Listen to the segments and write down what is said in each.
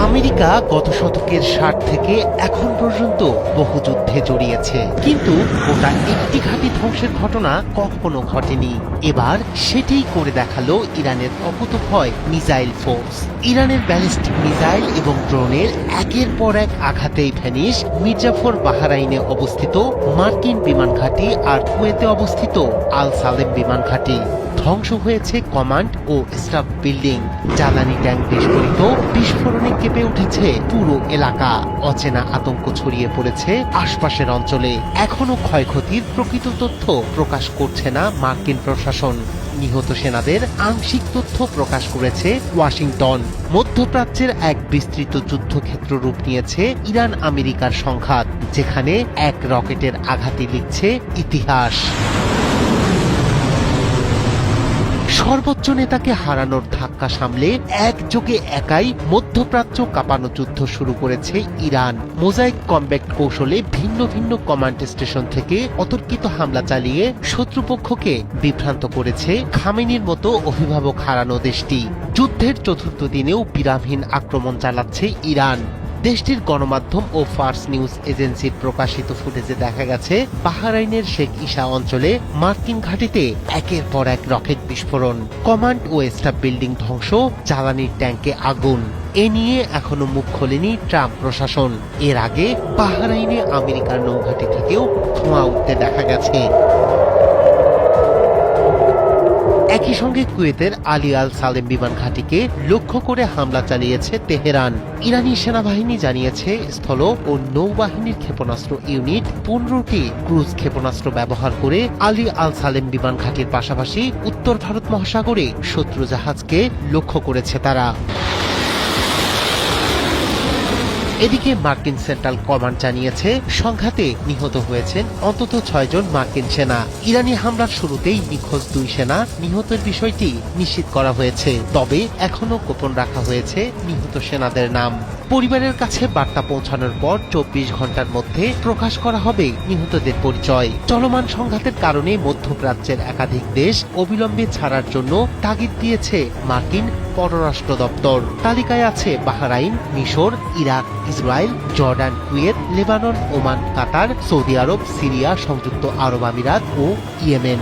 America গত শতকের ৬০ থেকে এখন পর্যন্ত বহু যুদ্ধে জড়িয়েছে, কিন্তু গোটা একটি ঘাঁটি ধ্বংসের ঘটনা কখনো ঘটেনি। এবার সেটাই করে দেখালো ইরানের অকুতোভয় মিসাইল ফোর্স। ইরানের ব্যালিস্টিক মিসাইল এবং ড্রোনের একের পর এক আঘাতেই ভ্যানিশ মির্জাফর বাহরাইনে অবস্থিত মার্কিন বিমান ঘাঁটি আর কুয়েতে অবস্থিত আল সালেম বিমান ঘাঁটি। ধ্বংস হয়েছে কমান্ড ও স্টাফ বিল্ডিং। জ্বালানি ট্যাঙ্ক বিস্ফোরিত, বিস্ফোরণে কেঁপে উঠেছে পুরো এলাকা। অচেনা আতঙ্ক ছড়িয়ে পড়েছে আশপাশের অঞ্চলে। এখনো ক্ষয়ক্ষতির প্রকৃত তথ্য প্রকাশ করছে না মার্কিন প্রশাসন। নিহত সেনাদের আংশিক তথ্য প্রকাশ করেছে ওয়াশিংটন। মধ্যপ্রাচ্যের এক বিস্তৃত যুদ্ধক্ষেত্র রূপ নিয়েছে ইরান আমেরিকার সংঘাত, যেখানে এক রকেটের আঘাতে লিখছে ইতিহাস। সর্বোচ্চ নেতাকে হারানোর ধাক্কা সামলে একযোগে একাই মধ্যপ্রাচ্য কাঁপানো যুদ্ধ শুরু করেছে ইরান। মোজাইক কমব্যাক্ট কৌশলে ভিন্ন ভিন্ন কমান্ড স্টেশন থেকে অতর্কিত হামলা চালিয়ে শত্রুপক্ষকে বিভ্রান্ত করেছে খামেনির মতো অভিভাবক হারানো দেশটি। যুদ্ধের চতুর্থ দিনেও বিরামহীন আক্রমণ চালাচ্ছে ইরান। দেশটির গণমাধ্যম ও ফার্স নিউজ এজেন্সির প্রকাশিত ফুটেজে দেখা গেছে বাহরাইনের শেখ ইসা অঞ্চলে মার্কিন ঘাঁটিতে একের পর এক রকেট বিস্ফোরণ, কমান্ড ও স্টাফ বিল্ডিং ধ্বংস, জ্বালানির ট্যাঙ্কে আগুন। এ নিয়ে এখনো মুখ খোলেনি ট্রাম্প প্রশাসন। এর আগে বাহরাইনে আমেরিকার নৌঘাঁটি থেকেও ধোঁয়া উঠতে দেখা গেছে। একই সঙ্গে কুয়েতের আলী আল সালেম বিমান ঘাঁটিকে লক্ষ্য করে হামলা চালিয়েছে তেহরান। ইরানি সেনাবাহিনী জানিয়েছে স্থল ও নৌবাহিনীর ক্ষেপণাস্ত্র ইউনিট 15টি ক্রুজ ক্ষেপণাস্ত্র ব্যবহার করে আলী আল সালেম বিমান ঘাঁটির পাশাপাশি উত্তর ভারত মহাসাগরে শত্রু জাহাজকে লক্ষ্য করেছে তারা। এদিকে মার্কিন সেন্ট্রাল কমান্ড জানিয়েছে সংঘাতে নিহত হয়েছেন অন্তত 6 জন মার্কিন সেনা। ইরানি হামলার শুরুতেই নিখোঁজ 2 সেনা নিহতের বিষয়টি নিশ্চিত করা হয়েছে, তবে এখনো গোপন রাখা হয়েছে নিহত সেনাদের নাম। পরিবারের কাছে বার্তা পৌঁছানোর পর 24 ঘন্টার মধ্যে প্রকাশ করা হবে নিহতদের পরিচয়। চলমান সংঘাতের কারণে মধ্যপ্রাচ্যের একাধিক দেশ অবিলম্বে ছাড়ার জন্য তাগিদ দিয়েছে মার্কিন পররাষ্ট্র দপ্তর। তালিকায় আছে বাহরাইন, মিশর, Iraq, Israel, Jordan, Kuwait, Lebanon, Oman, Qatar, Saudi Arab, Syria, সংযুক্ত আরব আমিরাত ও ইয়েমেন।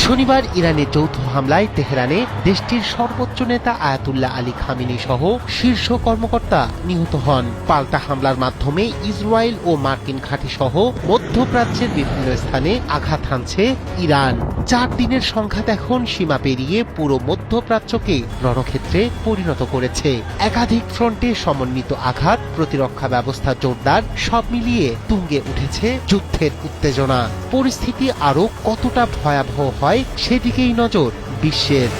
শনিবার ইরানের যৌথ হামলায় তেহরানে দেশটির সর্বোচ্চ নেতা আয়াতুল্লাহ আলী খামেনি সহ শীর্ষ কর্মকর্তা নিহত হন। পাল্টা হামলার মাধ্যমে ইসরায়েল ও মার্কিন ঘাঁটি সহ মধ্যপ্রাচ্যের বিভিন্ন স্থানে আঘাত হানছে ইরান। 4 দিনের সংঘাত এখন সীমা পেরিয়ে পুরো মধ্যপ্রাচ্যকে রণক্ষেত্রে পরিণত করেছে। একাধিক ফ্রন্টে সমন্বিত আঘাত, প্রতিরক্ষা ব্যবস্থা জোরদার, সব মিলিয়ে তুঙ্গে উঠেছে যুদ্ধের উত্তেজনা। পরিস্থিতি আরো কতটা ভয়াবহ হয় সেদিকেই নজর বিশ্বের।